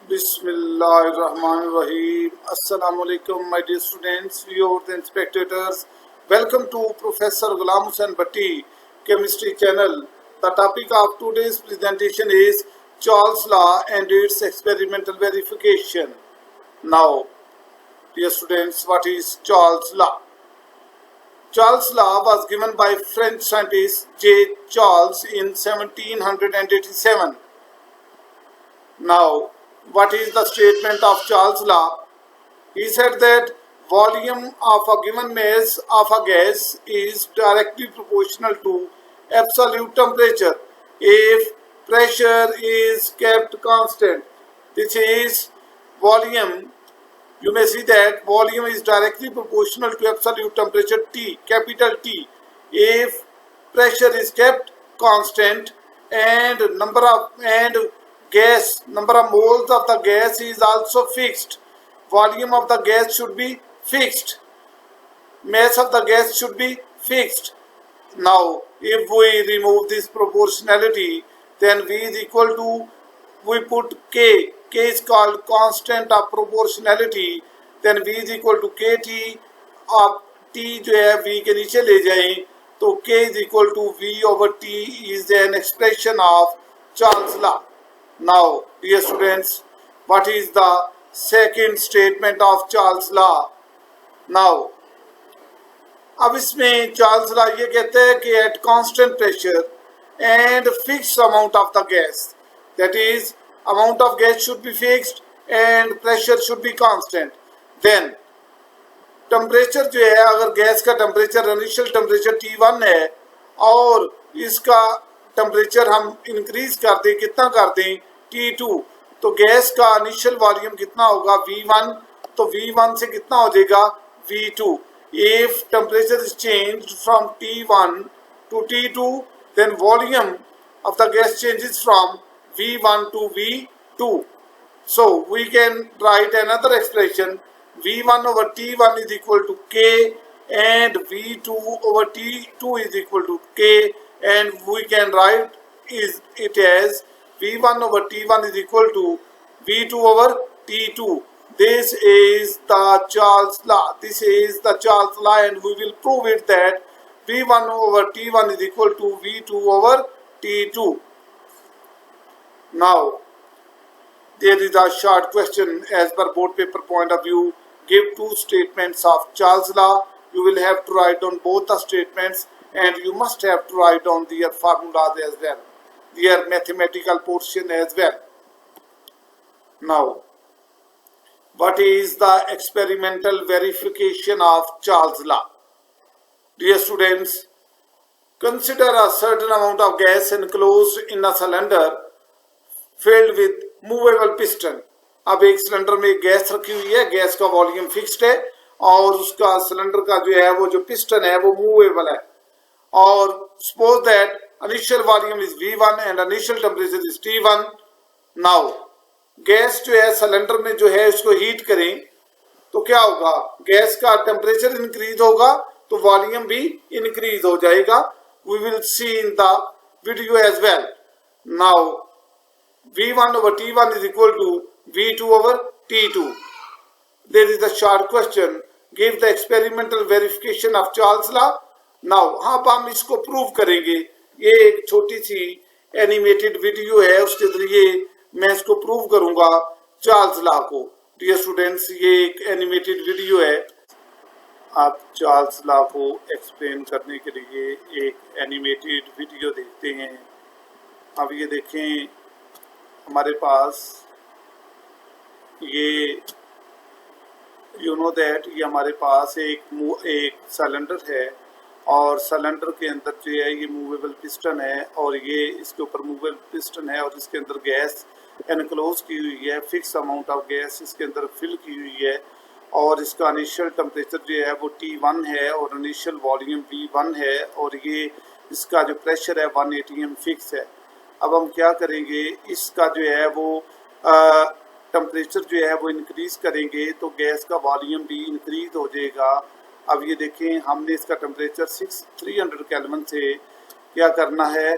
Bismillahirrahmanirrahim. Assalamu alaikum, my dear students, viewers and spectators. Welcome to Professor Ghulam Hussain Bhatti Chemistry Channel. The topic of today's presentation is Charles Law and its experimental verification. Now, dear students, what is Charles Law? Charles' law was given by French scientist J. Charles in 1787. Now, what is the statement of Charles' law? He said that volume of a given mass of a gas is directly proportional to absolute temperature if pressure is kept constant. This is volume. You may see that volume is directly proportional to absolute temperature T, capital T, if pressure is kept constant and number of moles of the gas is also fixed. Volume of the gas should be fixed. Mass of the gas should be fixed. Now, if we remove this proportionality, then V is equal to, we put K. K is called constant of proportionality. Then V is equal to KT. अब T जो है V के नीचे ले जाएं तो K is equal to V over T is an expression of Charles' law. Now, dear students, what is the second statement of Charles' law? Now, अब इसमें चार्ल्स लॉ ये कहते हैं कि at constant pressure and fix amount of the gas, that is amount of gas should be fixed and pressure should be constant, then temperature जो है, अगर gas का टेम्परेचर इनिशियल टेम्परेचर T1 है और इसका टेम्परेचर हम इंक्रीज कर दें, कितना कर दें T2, तो गैस का इनिशियल वॉल्यूम कितना होगा V1, तो V1 से कितना हो जाएगा V2. If temperature is changed from T1 to T2, then volume of the gas changes from V1 to V2. So we can write another expression, V1 over T1 is equal to K and V2 over T2 is equal to K, and we can write it as V1 over T1 is equal to V2 over T2. This is the Charles' law. This is the Charles' law, and we will prove it that V1 over T1 is equal to V2 over T2. Now, there is a short question as per board paper point of view. Give two statements of Charles' law. You will have to write down both the statements, and you must have to write down their formulas as well, their mathematical portion as well. Now, what is the experimental verification of Charles' law? Dear students, consider a certain amount of gas enclosed in a cylinder filled with movable piston. अब एक cylinder में gas रखी हुई है, gas का volume fixed है और उसका सिलेंडर का जो है वो जो पिस्टन है वो मूवेबल है, और suppose that initial volume is V1 and initial temperature is T1. Now gas जो है सिलेंडर में जो है उसको हीट करें तो क्या होगा, गैस का टेम्परेचर इंक्रीज होगा तो वॉल्यूम भी इंक्रीज हो जाएगा. We will see in the video as well. Now V1 over T1 is equal to V2 over T2. There is a short question, give the experimental verification of Charles' law. Now, हाँ हम इसको prove करेंगे. ये एक छोटी सी animated video है, उसके जरिए मैं इसको प्रूव करूंगा चार्ल्स लॉ को. डियर स्टूडेंट्स, ये एक एनिमेटेड वीडियो है. आप चार्ल्स लॉ को एक्सप्लेन करने के लिए एक एनिमेटेड वीडियो देखते हैं. अब ये देखें, हमारे पास ये यू नो दैट ये हमारे पास एक सिलेंडर है और सिलेंडर के अंदर जो है ये मूवेबल पिस्टन है और ये इसके ऊपर मूवेबल पिस्टन है और इसके अंदर गैस एनक्लोज की हुई है, फिक्स अमाउंट ऑफ गैस इसके अंदर फिल की हुई है और इसका इनिशियल टेम्परेचर जो है वो T1 है और इनिशियल वॉल्यूम V1 है और ये इसका जो प्रेशर है 1 atm फिक्स है. अब हम क्या करेंगे, इसका जो है वो टेम्परेचर जो है वो इंक्रीज करेंगे तो गैस का वॉल्यूम भी इंक्रीज हो जाएगा. अब ये देखें, हमने इसका टेम्परेचर 300 केल्विन से क्या करना है,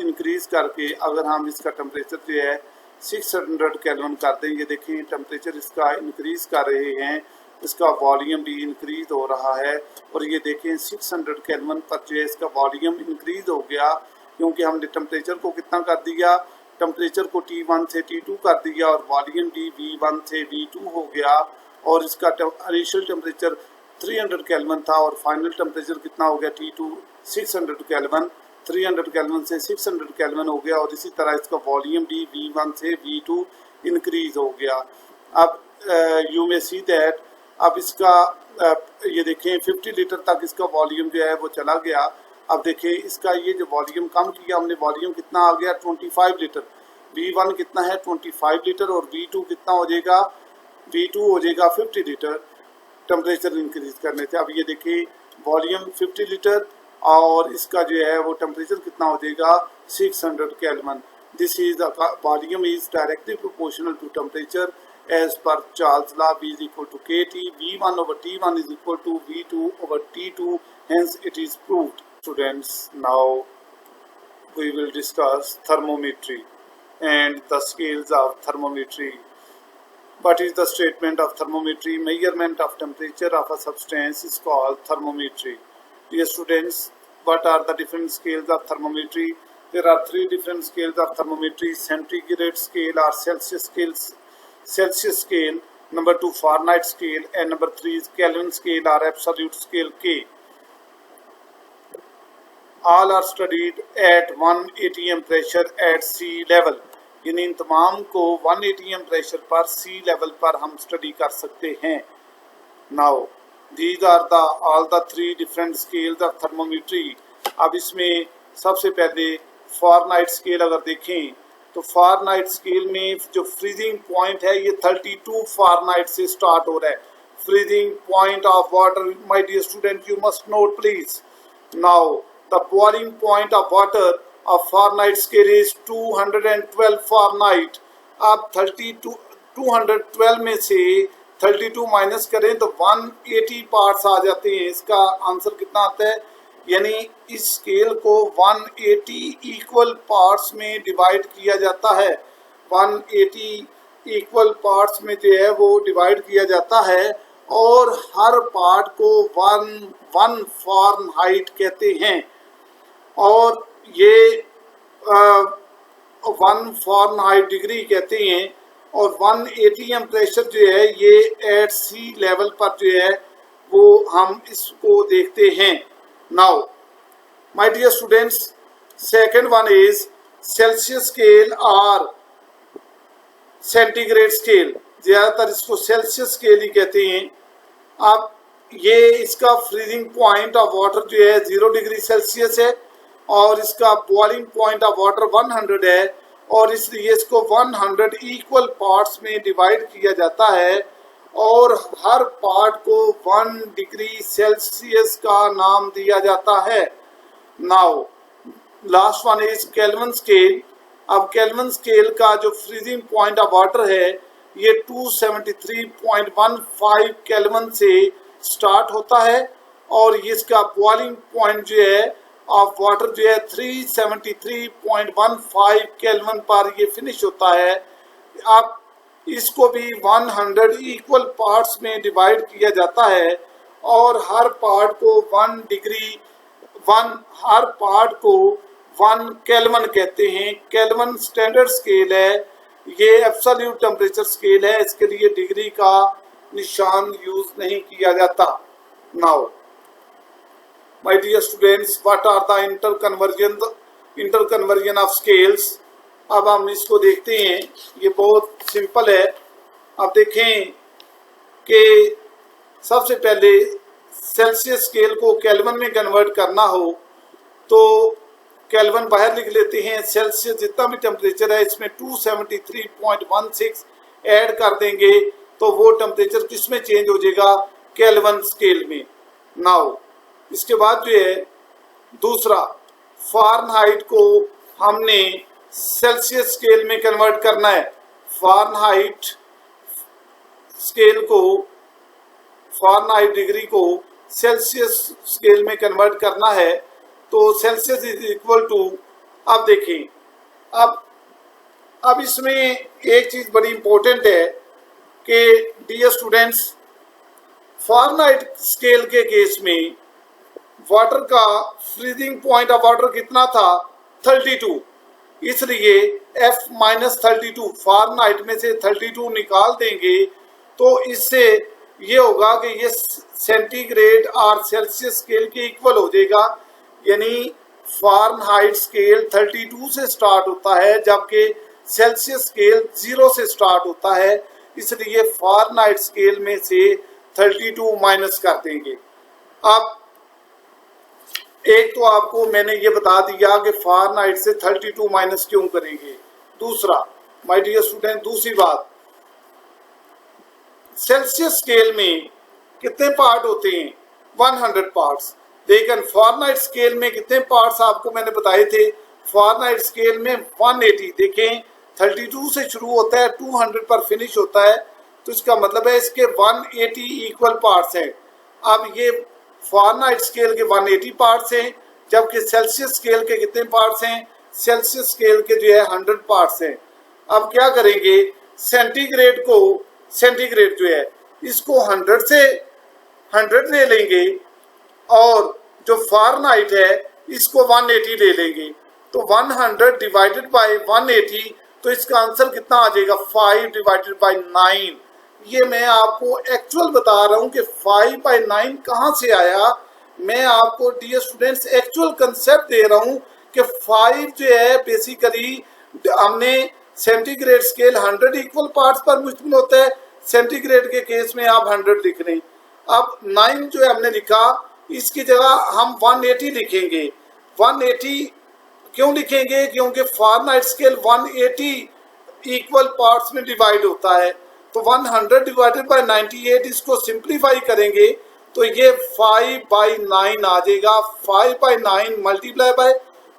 इंक्रीज करके अगर हम इसका टेम्परेचर जो है 600 केल्विन कर दें। ये देखिए टेम्परेचर इसका इंक्रीज कर रहे हैं, इसका वॉल्यूम भी इंक्रीज हो रहा है। और ये देखें 600 केल्विन पर जो है इसका वॉल्यूम इंक्रीज हो गया, क्योंकि हमने टेम्परेचर को कितना कर दिया, टेम्परेचर को T1 से T2 कर दिया और वॉल्यूम भी V1 से V2 हो गया। और इसका इनिशियल टेम्परेचर 300 केल्विन था और फाइनल टेम्परेचर कितना हो गया T2 600 केल्विन, 300 केल्विन से 600 केल्विन हो गया। और इसी तरह इसका वॉल्यूम भी V1 से V2 इंक्रीज हो गया। अब यू मे सी दैट, अब इसका ये देखें 50 लीटर तक इसका वॉल्यूम जो है वो चला गया। अब देखें इसका ये जो वॉल्यूम कम किया हमने, वॉल्यूम कितना आ गया 25 लीटर। V1 कितना है 25 लीटर और V2 कितना हो जाएगा, V2 हो जाएगा 50 लीटर टेम्परेचर इंक्रीज करने से। अब ये देखिए वॉल्यूम 50 लीटर और इसका जो है वो टेम्परेचर कितना हो जाएगा 600 kelvin. This is the volume is directly proportional to temperature as per Charles law. V is equal to KT, V1 over T1 is equal to V2 over T2, hence it is proved. Students, now we will discuss thermometry and the scales of thermometry. What is the statement of thermometry? Measurement of temperature of a substance is called thermometry. Dear students, what are the different scales of thermometry? There are 3 different scales of thermometry: centigrade scale or Celsius scale, number 2 Fahrenheit scale, and number 3 is Kelvin scale or absolute scale K. All are studied at 1 atm pressure at sea level. यानी इन तमाम को 1 atm pressure पर सी level पर हम study कर सकते हैं। Now these are the all the 3 different scales of thermometry. अब इसमें सबसे पहले फारेनहाइट स्केल अगर देखें तो फारेनहाइट स्केल में जो फ्रीजिंग पॉइंट है ये 32 फारेनहाइट से स्टार्ट हो रहा है। Freezing point of water, my dear student, you must note please. Now the boiling point of water of Fahrenheit scale is 212 Fahrenheit. आप 212 में से 32 माइनस करें तो 180 पार्ट्स आ जाते हैं। इसका आंसर कितना आता है, यानी इस स्केल को 180 इक्वल पार्ट्स में डिवाइड किया जाता है। 180 इक्वल पार्ट्स में जो है वो डिवाइड किया जाता है और हर पार्ट को 1 फारेनहाइट कहते हैं। और ये 1 फारेनहाइट डिग्री कहते हैं। और 1 atm प्रेशर जो है ये एट सी लेवल पर जो है वो हम इसको देखते हैं। Now, my dear students, second one is Celsius scale or centigrade scale. ज़्यादातर इसको सेल्सियस स्केल ही कहते हैं। अब ये इसका फ्रीजिंग पॉइंट ऑफ वाटर जो है 0 डिग्री सेल्सियस है और इसका बॉइलिंग पॉइंट ऑफ वाटर 100 है और इसलिए इसको 100 इक्वल पार्ट्स में डिवाइड किया जाता है और हर पार्ट को 1 डिग्री सेल्सियस का नाम दिया जाता है। Now last one is kelvin scale. अब केल्विन स्केल का जो फ्रीजिंग पॉइंट ऑफ वाटर है ये 273.15 केल्विन से स्टार्ट होता है और इसका बॉइलिंग पॉइंट जो है ऑफ वाटर जो है 373.15 केल्विन पर ये फिनिश होता है। अब इसको भी 100 इक्वल पार्ट्स में डिवाइड किया जाता है और हर पार्ट को 1 केल्विन कहते हैं। केल्विन स्टैंडर्ड स्केल है, ये एब्सोल्यूट टेम्परेचर स्केल है, इसके लिए डिग्री का निशान यूज नहीं किया जाता। Now my dear students, what are the interconversion of scales. अब हम इसको देखते हैं, ये बहुत सिंपल है। अब देखें कि सबसे पहले सेल्सियस स्केल को केल्विन में कन्वर्ट करना हो तो केल्विन बाहर लिख लेते हैं। सेल्सियस जितना भी टेम्परेचर है इसमें 273.16 ऐड कर देंगे तो वो टेम्परेचर किस में चेंज हो जाएगा, केल्विन स्केल में। नाउ इसके बाद जो है दूसरा फारेनहाइट को हमने सेल्सियस स्केल में कन्वर्ट करना है। फारेनहाइट स्केल को, फारेनहाइट डिग्री को सेल्सियस स्केल में कन्वर्ट करना है तो सेल्सियस इज इक्वल टू, अब देखिए, अब अब इसमें एक चीज बड़ी इंपॉर्टेंट है कि डियर स्टूडेंट्स, फ़ारेनहाइट स्केल के केस में वाटर का फ्रीजिंग पॉइंट ऑफ वाटर कितना था, 32। इसलिए F-32 फ़ारेनहाइट में से 32 निकाल देंगे तो इससे ये होगा कि ये सेंटीग्रेड और सेल्सियस स्केल के इक्वल हो जाएगा। यानी फ़ारेनहाइट स्केल 32 से स्टार्ट होता है जबकि सेल्सियस स्केल 0 से स्टार्ट होता है, इसलिए फ़ारेनहाइट स्केल में से 32 माइनस कर देंगे। अब एक तो आपको मैंने ये बता दिया कि फ़ारेनहाइट से 32 माइनस क्यों करेंगे। दूसरा माय डियर स्टूडेंट, दूसरी बात, सेल्सियस स्केल में कितने पार्ट होते हैं, 100 पार्ट्स। लेकिन फ़ारेनहाइट स्केल में कितने पार्ट्स आपको मैंने बताए थे, फ़ारेनहाइट स्केल में 180। देखें 32 से शुरू होता है, 200 पर फिनिश होता है, तो इसका मतलब है इसके 180 इक्वल पार्ट्स हैं। अब ये फ़ारेनहाइट स्केल के 180 पार्ट्स हैं, जबकि सेल्सियस स्केल के कितने पार्ट्स हैं, सेल्सियस स्केल के जो है 100 पार्ट्स हैं। अब क्या करेंगे, सेंटीग्रेड जो है इसको 100 से 100 ले लेंगे और जो फ़ारेनहाइट है इसको 180 ले लेंगे, तो 100 डिवाइडेड बाय 180, तो इसका आंसर कितना आ जाएगा, 5 डिवाइडेड बाय 9। ये मैं आपको एक्चुअल बता रहा हूँ कि 5/9 कहाँ से आया। मैं आपको डियर स्टूडेंट्स एक्चुअल कंसेप्ट दे रहा हूँ कि 5 जो है बेसिकली हमने सेंटीग्रेड स्केल 100 इक्वल पार्ट्स पर मुश्तमिल होता है, सेंटीग्रेड के केस में आप 100 लिख रहे हैं। अब 9 जो है हमने लिखा, इसकी जगह हम 180 लिखेंगे। 180 क्यों लिखेंगे, क्योंकि फ़ारेनहाइट स्केल 180 इक्वल पार्ट्स में डिवाइड होता है, तो 100 डिवाइडेड बाय 98, इसको सिंप्लीफाई करेंगे तो ये 5/9 आ जाएगा। 5/9 multiply by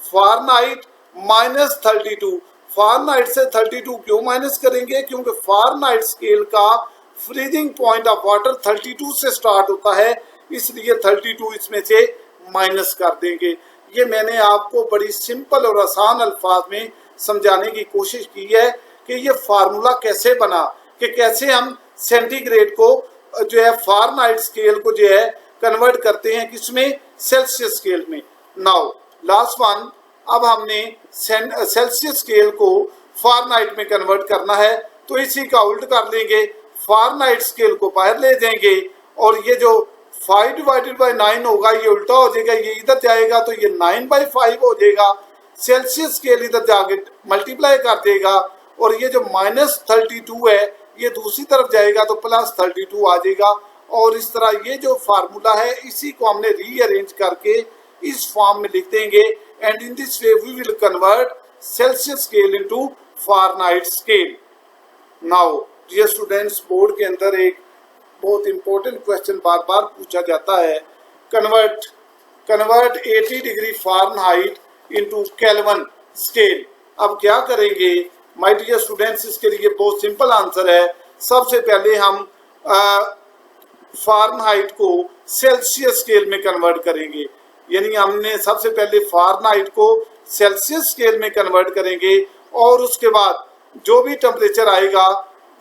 Fahrenheit minus 32। Fahrenheit से 32 क्यों माइनस करेंगे, क्योंकि फ़ारेनहाइट स्केल का फ्रीजिंग पॉइंट ऑफ वाटर 32 से स्टार्ट होता है, इसलिए 32 इसमें से माइनस कर देंगे। ये मैंने आपको बड़ी सिंपल और आसान अल्फाज में समझाने की कोशिश की है कि ये फार्मूला कैसे बना, कि कैसे हम सेंटीग्रेड को जो है फ़ारेनहाइट स्केल को जो है कन्वर्ट करते हैं किसमें, सेल्सियस स्केल में। नाउ लास्ट वन, अब हमने सेल्सियस स्केल को फ़ारेनहाइट में कन्वर्ट करना है, तो इसी का उल्ट कर लेंगे, फ़ारेनहाइट स्केल को बाहर ले देंगे और ये जो 5 डिवाइडेड बाय 9 होगा ये उल्टा हो जाएगा, ये इधर जाएगा तो ये 9/5 हो जाएगा। सेल्सियस स्केल इधर जाके मल्टीप्लाई कर देगा और ये जो -32 है ये दूसरी तरफ जाएगा तो +32 आ जाएगा। और इस तरह ये जो फार्मूला है इसी को हमने रीअरेंज करके इस फॉर्म में लिख देंगे, and in this way we will convert Celsius scale into Fahrenheit scale. Now dear students, board के अंदर एक बहुत इंपॉर्टेंट क्वेश्चन बार बार पूछा जाता है, convert 80 degree Fahrenheit into kelvin scale. अब क्या करेंगे माय डियर स्टूडेंट्स, इसके लिए बहुत सिंपल आंसर है। सबसे पहले हम फ़ारेनहाइट को सेल्सियस स्केल में कन्वर्ट करेंगे, यानी हमने सबसे पहले फ़ारेनहाइट को सेल्सियस स्केल में कन्वर्ट करेंगे और उसके बाद जो भी टेम्परेचर आएगा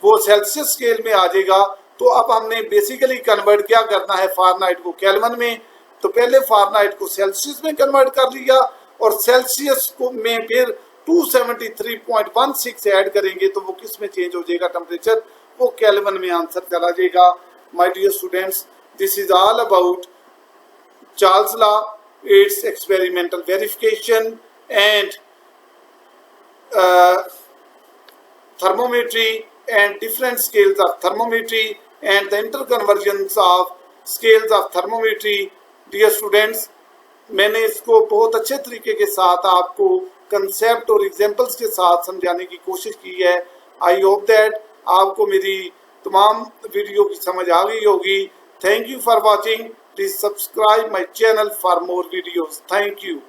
वो सेल्सियस स्केल में आ जाएगा। तो अब हमने बेसिकली कन्वर्ट क्या करना है फ़ारेनहाइट को केल्विन में, तो पहले फ़ारेनहाइट को सेल्सियस में कन्वर्ट कर लिया और सेल्सियस को में फिर 273.16 ऐड करेंगे तो वो किस में चेंज हो जाएगा टेम्परेचर, वो केल्विन में आंसर चला जाएगा। My dear students, this is all about Charles law, it's experimental verification and thermometry and different scales of thermometry and the interconversions of scales of thermometry. Dear students, मैंने इसको बहुत अच्छे तरीके के साथ आपको कंसेप्ट और एग्जांपल्स के साथ समझाने की कोशिश की है। आई होप दैट आपको मेरी तमाम वीडियो की समझ आ गई होगी। Thank you for watching. Please subscribe my channel for more videos. Thank you.